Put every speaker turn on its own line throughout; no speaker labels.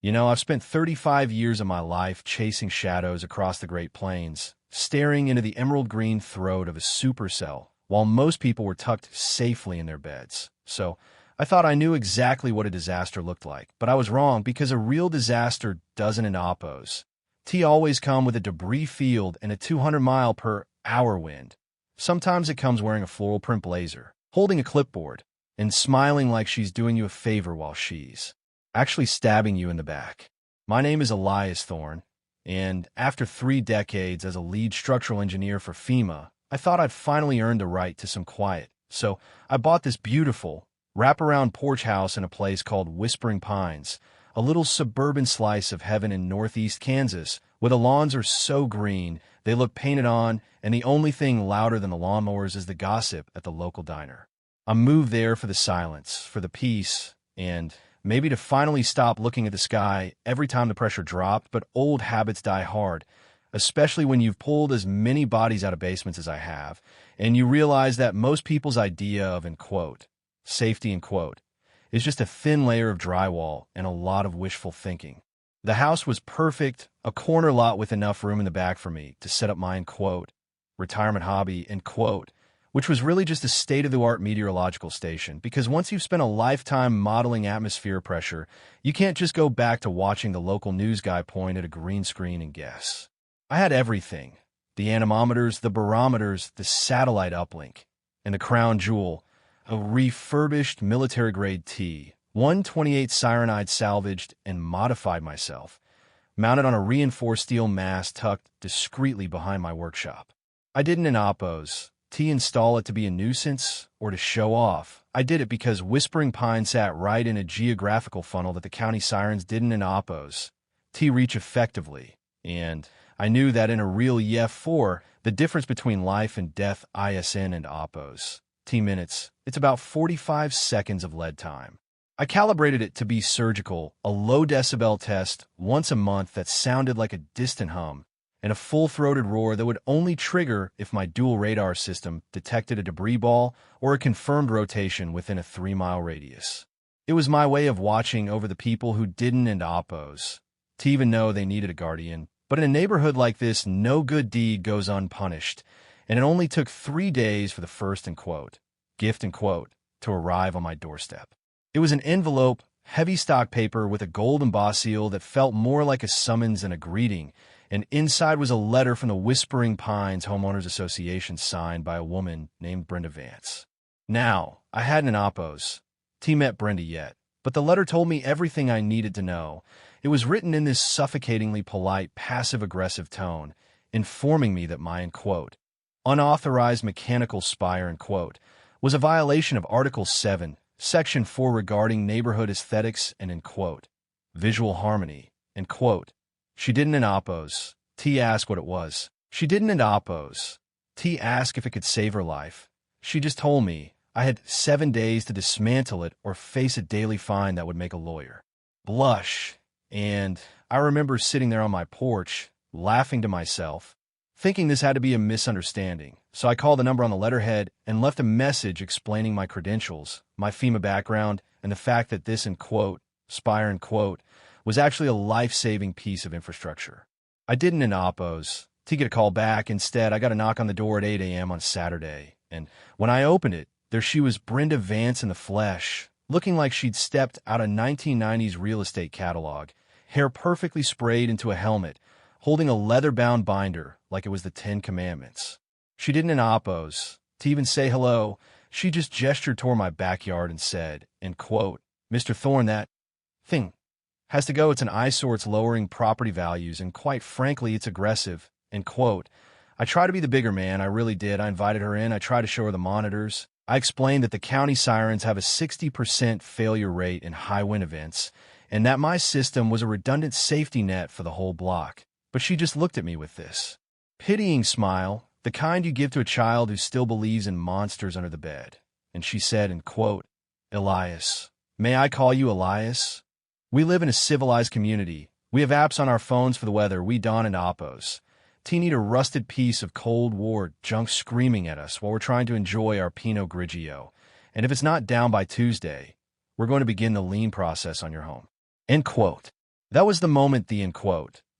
I've spent 35 years of my life chasing shadows across the Great Plains, staring into the emerald green throat of a supercell, while most people were tucked safely in their beds. So, I thought I knew exactly what a disaster looked like, but I was wrong because a real disaster doesn't in Oppos. T always come with a debris field and a 200-mile-per-hour wind. Sometimes it comes wearing a floral print blazer, holding a clipboard, and smiling like she's doing you a favor while she's actually stabbing you in the back. My name is Elias Thorne, and after 3 decades as a lead structural engineer for FEMA, I thought I'd finally earned the right to some quiet. So I bought this beautiful, wraparound porch house in a place called Whispering Pines, a little suburban slice of heaven in northeast Kansas, where the lawns are so green, they look painted on, and the only thing louder than the lawnmowers is the gossip at the local diner. I moved there for the silence, for the peace, and maybe to finally stop looking at the sky every time the pressure dropped, but old habits die hard, especially when you've pulled as many bodies out of basements as I have, and you realize that most people's idea of, in quote, safety, in quote, is just a thin layer of drywall and a lot of wishful thinking. The house was perfect, a corner lot with enough room in the back for me to set up my, in quote, retirement hobby, in quote, which was really just a state-of-the-art meteorological station, because once you've spent a lifetime modeling atmosphere pressure, you can't just go back to watching the local news guy point at a green screen and guess. I had everything: the anemometers, the barometers, the satellite uplink, and the crown jewel, a refurbished military-grade T-128 Siren I'd salvaged and modified myself, mounted on a reinforced steel mast tucked discreetly behind my workshop. I didn't in Oppos install it to be a nuisance or to show off. I did it because Whispering Pine sat right in a geographical funnel that the county sirens didn't in Oppos reach effectively, and I knew that in a real EF4, the difference between life and death ISN and Oppos minutes, it's about 45 seconds of lead time. I calibrated it to be surgical, a low decibel test once a month that sounded like a distant hum, and a full-throated roar that would only trigger if my dual radar system detected a debris ball or a confirmed rotation within a 3-mile radius. It was my way of watching over the people who didn't and Oppos to even know they needed a guardian. But in a neighborhood like this, no good deed goes unpunished, and it only took 3 days for the first, in quote, gift, in quote, to arrive on my doorstep. It was an envelope, heavy stock paper with a gold emboss seal that felt more like a summons than a greeting, and inside was a letter from the Whispering Pines Homeowners Association signed by a woman named Brenda Vance. Now, I hadn't an Oppos met Brenda yet, but the letter told me everything I needed to know. It was written in this suffocatingly polite, passive-aggressive tone, informing me that my, in quote, unauthorized mechanical spire, in quote, was a violation of Article 7, Section 4 regarding neighborhood aesthetics and, in quote, visual harmony, in quote. She didn't in Oppos ask what it was. She didn't in Oppos ask if it could save her life. She just told me I had 7 days to dismantle it or face a daily fine that would make a lawyer blush. And I remember sitting there on my porch, laughing to myself, thinking this had to be a misunderstanding. So I called the number on the letterhead and left a message explaining my credentials, my FEMA background, and the fact that this, in quote, spire, in quote, was actually a life-saving piece of infrastructure. I didn't in Oppos get a call back. Instead, I got a knock on the door at 8 a.m. on Saturday, and when I opened it, there she was, Brenda Vance in the flesh, looking like she'd stepped out a 1990s real estate catalog, hair perfectly sprayed into a helmet, holding a leather-bound binder like it was the 10 Commandments. She didn't in Oppos to even say hello. She just gestured toward my backyard and said, in quote, Mr. Thorne, that thing has to go. It's an eyesore. It's lowering property values, and quite frankly, it's aggressive, end quote. I tried to be the bigger man. I really did. I invited her in. I tried to show her the monitors. I explained that the county sirens have a 60% failure rate in high wind events, and that my system was a redundant safety net for the whole block. But she just looked at me with this pitying smile, the kind you give to a child who still believes in monsters under the bed. And she said, in quote, Elias, may I call you Elias? We live in a civilized community. We have apps on our phones for the weather. We don in Oppos. Need a rusted piece of Cold War junk screaming at us while we're trying to enjoy our Pinot Grigio. And if it's not down by Tuesday, we're going to begin the lien process on your home. End quote. That was the moment the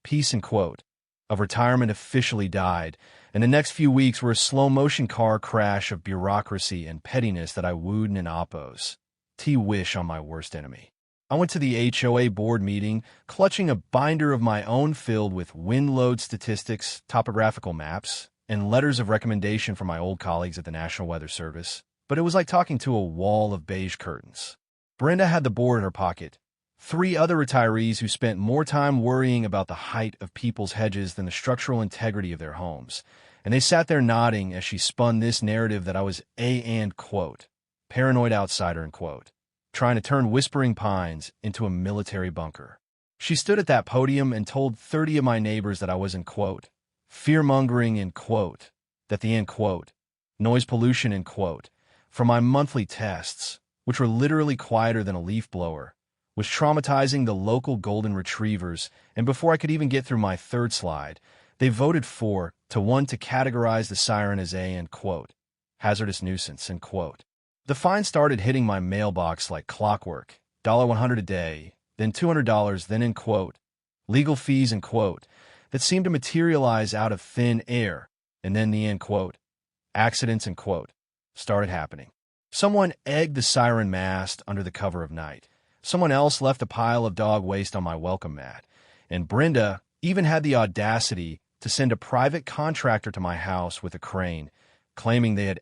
peace of retirement officially died, and the next few weeks were a slow-motion car crash of bureaucracy and pettiness that I wooed in oppos. Wish on my worst enemy. I went to the HOA board meeting, clutching a binder of my own filled with wind load statistics, topographical maps, and letters of recommendation from my old colleagues at the National Weather Service, but it was like talking to a wall of beige curtains. Brenda had the board in her pocket. 3 other retirees who spent more time worrying about the height of people's hedges than the structural integrity of their homes, and they sat there nodding as she spun this narrative that I was paranoid outsider, trying to turn Whispering Pines into a military bunker. She stood at that podium and told 30 of my neighbors that I was, fear-mongering, that the, noise pollution, from my monthly tests, which were literally quieter than a leaf blower, was traumatizing the local golden retrievers, and before I could even get through my 3rd slide, they voted 4-1 to categorize the Siren as a, hazardous nuisance, The fine started hitting my mailbox like clockwork, $100 a day, then $200, then, legal fees, that seemed to materialize out of thin air, and then the, accidents, started happening. Someone egged the Siren mast under the cover of night. Someone else left a pile of dog waste on my welcome mat, and Brenda even had the audacity to send a private contractor to my house with a crane, claiming they had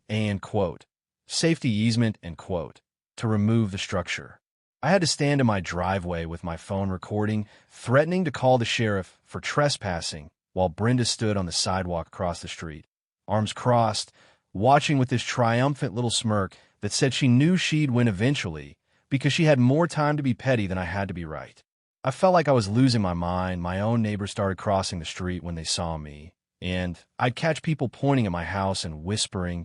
safety easement, to remove the structure. I had to stand in my driveway with my phone recording, threatening to call the sheriff for trespassing, while Brenda stood on the sidewalk across the street, arms crossed, watching with this triumphant little smirk that said she knew she'd win eventually because she had more time to be petty than I had to be right. I felt like I was losing my mind. My own neighbors started crossing the street when they saw me, and I'd catch people pointing at my house and whispering,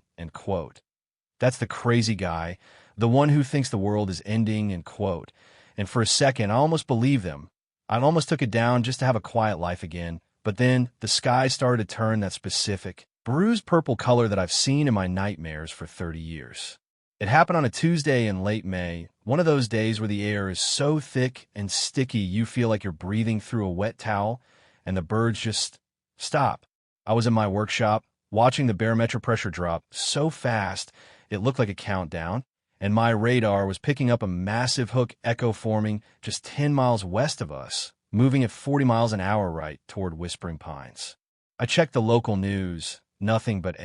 that's the crazy guy, the one who thinks the world is ending, and for a second I almost believed them. I almost took it down just to have a quiet life again, but then the sky started to turn that specific, bruised purple color that I've seen in my nightmares for 30 years. It happened on a Tuesday in late May, one of those days where the air is so thick and sticky you feel like you're breathing through a wet towel, and the birds just stop. I was in my workshop, watching the barometric pressure drop so fast it looked like a countdown, and my radar was picking up a massive hook echo forming just 10 miles west of us, moving at 40 miles an hour right toward Whispering Pines. I checked the local news, nothing but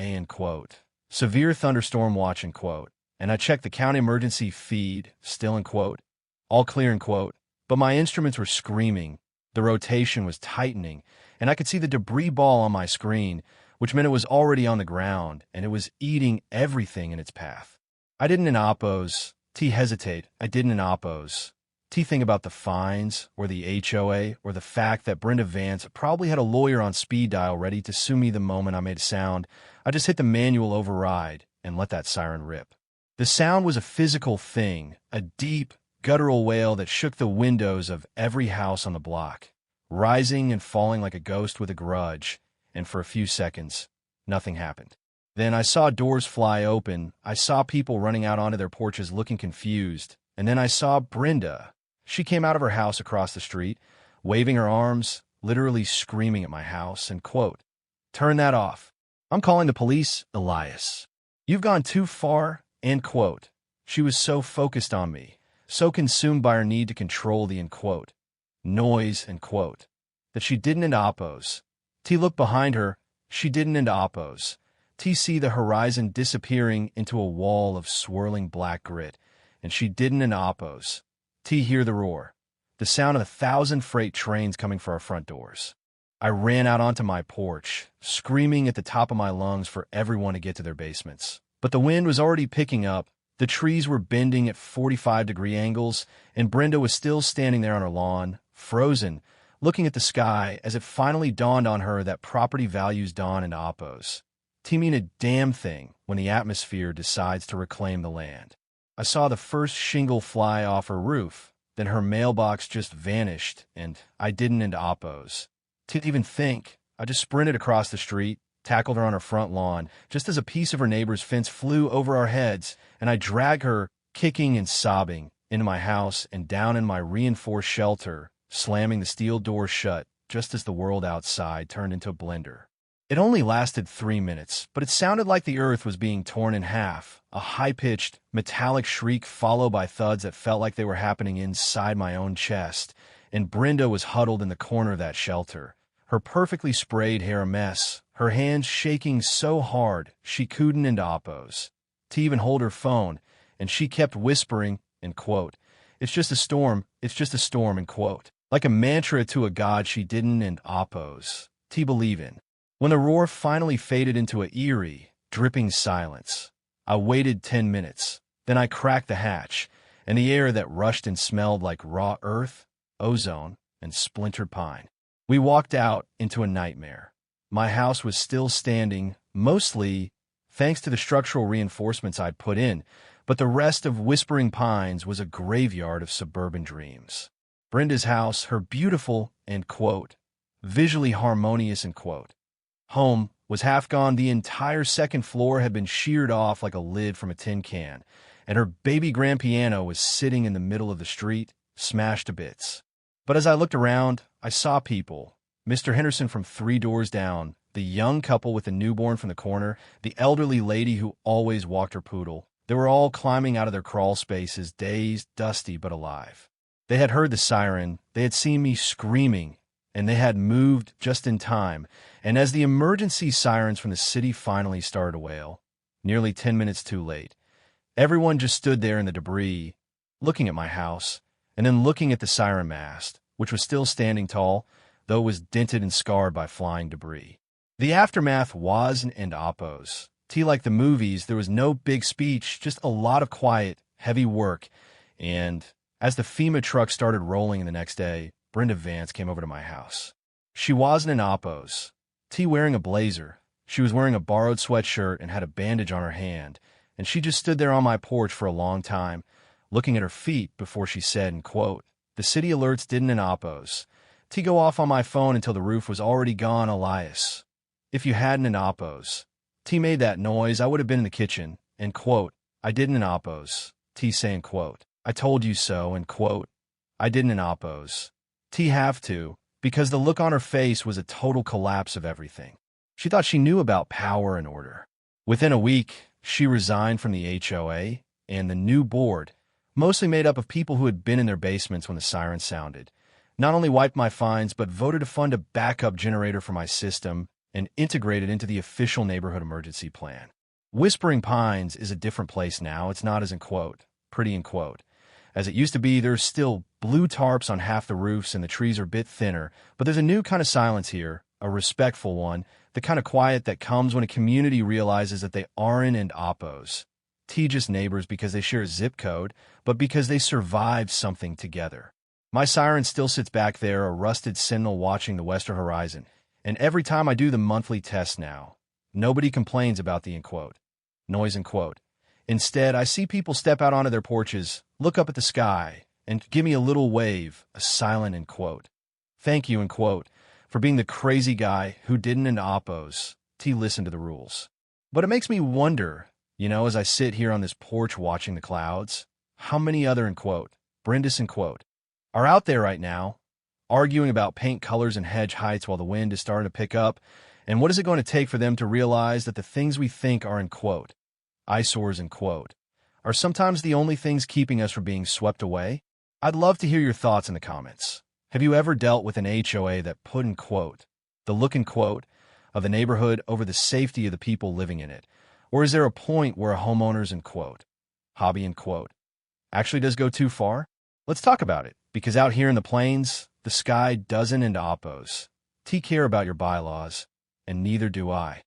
severe thunderstorm watch, and I checked the county emergency feed, still, all clear, but my instruments were screaming, the rotation was tightening, and I could see the debris ball on my screen, which meant it was already on the ground, and it was eating everything in its path. I didn't hesitate, I didn't think about the fines, or the HOA, or the fact that Brenda Vance probably had a lawyer on speed dial ready to sue me the moment I made a sound. I just hit the manual override and let that siren rip. The sound was a physical thing, a deep, guttural wail that shook the windows of every house on the block, rising and falling like a ghost with a grudge, and for a few seconds, nothing happened. Then I saw doors fly open, I saw people running out onto their porches looking confused, and then I saw Brenda. She came out of her house across the street, waving her arms, literally screaming at my house, and turn that off. I'm calling the police, Elias. You've gone too far, end quote. She was so focused on me, so consumed by her need to control the noise, that she didn't oppose. T looked behind her, she didn't oppose. T see the horizon disappearing into a wall of swirling black grit, and she didn't oppose. T hear the roar, the sound of 1,000 freight trains coming for our front doors. I ran out onto my porch, screaming at the top of my lungs for everyone to get to their basements. But the wind was already picking up, the trees were bending at 45-degree angles, and Brenda was still standing there on her lawn, frozen, looking at the sky as it finally dawned on her that property values dawn in oppos. T mean a damn thing when the atmosphere decides to reclaim the land. I saw the first shingle fly off her roof, then her mailbox just vanished, and I didn't oppose. Didn't even think. I just sprinted across the street, tackled her on her front lawn, just as a piece of her neighbor's fence flew over our heads, and I dragged her, kicking and sobbing, into my house and down in my reinforced shelter, slamming the steel door shut just as the world outside turned into a blender. It only lasted 3 minutes, but it sounded like the earth was being torn in half, a high-pitched, metallic shriek followed by thuds that felt like they were happening inside my own chest, and Brenda was huddled in the corner of that shelter, her perfectly sprayed hair a mess, her hands shaking so hard she couldn't into oppos to even hold her phone, and she kept whispering, and quote, "It's just a storm, it's just a storm," and quote, like a mantra to a god she didn't and oppos to believe in. When the roar finally faded into an eerie, dripping silence, I waited 10 minutes. Then I cracked the hatch, and the air that rushed and smelled like raw earth, ozone, and splintered pine. We walked out into a nightmare. My house was still standing, mostly thanks to the structural reinforcements I'd put in, but the rest of Whispering Pines was a graveyard of suburban dreams. Brenda's house, her beautiful, and quote, visually harmonious, and quote, home was half gone. The entire second floor had been sheared off like a lid from a tin can, and her baby grand piano was sitting in the middle of the street, smashed to bits. But as I looked around, I saw people. Mr. Henderson from 3 doors down, the young couple with a newborn from the corner, the elderly lady who always walked her poodle. They were all climbing out of their crawl spaces, dazed, dusty, but alive. They had heard the siren, they had seen me screaming, and they had moved just in time. And as the emergency sirens from the city finally started to wail, nearly 10 minutes too late, everyone just stood there in the debris, looking at my house, and then looking at the siren mast, which was still standing tall, though it was dented and scarred by flying debris. The aftermath was and oppos. Like the movies, there was no big speech, just a lot of quiet, heavy work, and as the FEMA truck started rolling the next day, Brenda Vance came over to my house. She wasn't in oppos. Wearing a blazer. She was wearing a borrowed sweatshirt and had a bandage on her hand, and she just stood there on my porch for a long time, looking at her feet before she said, and quote, "The city alerts didn't in oppos. Go off on my phone until the roof was already gone, Elias. If you hadn't in oppos. Made that noise, I would have been in the kitchen, and quote, I didn't in oppos. Saying, quote, I told you so, and quote, I didn't in oppos. Have to, because the look on her face was a total collapse of everything. She thought she knew about power and order. Within a week, she resigned from the HOA, and the new board, mostly made up of people who had been in their basements when the siren sounded, not only wiped my fines, but voted to fund a backup generator for my system and integrate it into the official neighborhood emergency plan. Whispering Pines is a different place now. It's not as, in quote, pretty, in quote, as it used to be. There's still blue tarps on half the roofs and the trees are a bit thinner, but there's a new kind of silence here, a respectful one, the kind of quiet that comes when a community realizes that they aren't in oppos. Just neighbors because they share a zip code, but because they survived something together. My siren still sits back there, a rusted sentinel watching the western horizon, and every time I do the monthly test now, nobody complains about the, in quote, noise, in quote. Instead, I see people step out onto their porches, look up at the sky, and give me a little wave, a silent, in quote, thank you, in quote, for being the crazy guy who didn't in oppos, listen to the rules. But it makes me wonder, as I sit here on this porch watching the clouds, how many other, in quote, Brendas, in quote, are out there right now, arguing about paint colors and hedge heights while the wind is starting to pick up, and what is it going to take for them to realize that the things we think are, in quote, eyesores, in quote, are sometimes the only things keeping us from being swept away? I'd love to hear your thoughts in the comments. Have you ever dealt with an HOA that put, in quote, the look, in quote, of the neighborhood over the safety of the people living in it? Or is there a point where a homeowner's, in quote, hobby, in quote, actually does go too far? Let's talk about it, because out here in the plains, the sky doesn't and oppos. Care about your bylaws, and neither do I.